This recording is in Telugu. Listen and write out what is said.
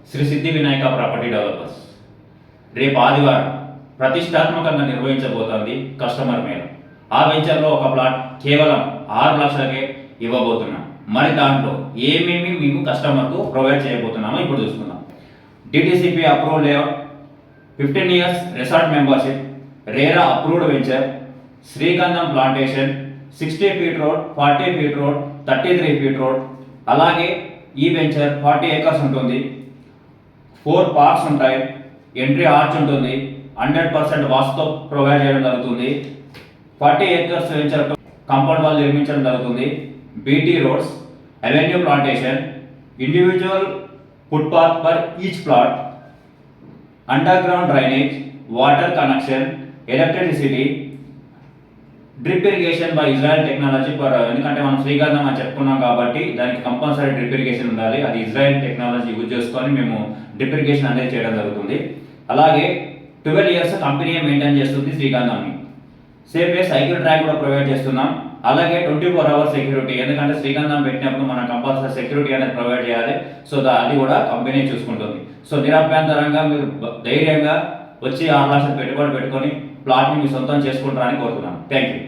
శ్రీ సిద్ధి వినాయక ప్రాపర్టీ డెవలపర్స్ రేపు ఆదివారం ప్రతిష్టాత్మకంగా నిర్వహించబోతోంది కస్టమర్ మేళ. ఆ వెంచర్లో ఒక ప్లాట్ కేవలం 6 లక్షలకే ఇవ్వబోతున్నాం. మరి దాంట్లో ఏమేమి మేము కస్టమర్కు ప్రొవైడ్ చేయబోతున్నామో ఇప్పుడు చూసుకుందాం. DTCP approved layout, 15 years resort membership, RERA approved venture, శ్రీగంధం plantation, 60 feet road, 40 feet road, 33 feet road. అలాగే ఈ వెంచర్ 40 acres ఉంటుంది, 4 పార్క్స్ ఉంటాయి, ఎంట్రీ ఆర్చ్ ఉంటుంది, 100% వాస్తుతో ప్రొవైడ్ చేయడం జరుగుతుంది. 40 acres వెంచర్ కాంపౌండ్ వాల్ నిర్మించడం జరుగుతుంది. BT roads, avenue plantation, individual footpath for each plot, underground drainage, water connection, electricity, drip irrigation by Israel technology for, ఎందుకంటే మనం శ్రీగంధం అని చెప్పుకున్నాం కాబట్టి దానికి కంపల్సరీ డ్రిప్ ఇరిగేషన్ ఉండాలి. అది ఇజ్రాయెల్ టెక్నాలజీ యూజ్ చేసుకొని మేము డ్రిప్ ఇరిగేషన్ అనేది చేయడం జరుగుతుంది. అలాగే 12 years కంపెనీ మెయింటైన్ చేస్తుంది శ్రీగంధాన్ని. సేఫ్ సైకిల్ ట్రాక్ కూడా ప్రొవైడ్ చేస్తున్నాం. అలాగే 24 hours సెక్యూరిటీ, ఎందుకంటే శ్రీగంధం పెట్టినప్పుడు మనం కంపల్సరీ సెక్యూరిటీ అనేది ప్రొవైడ్ చేయాలి. సో అది కూడా కంపెనీ చూసుకుంటుంది. సో నిరభ్యంతరంగా మీరు ధైర్యంగా వచ్చి 6 లక్షలు పెట్టుబడి పెట్టుకొని ప్లాట్ని మీ సొంతం చేసుకుంటారని కోరుతున్నాను. Thank you.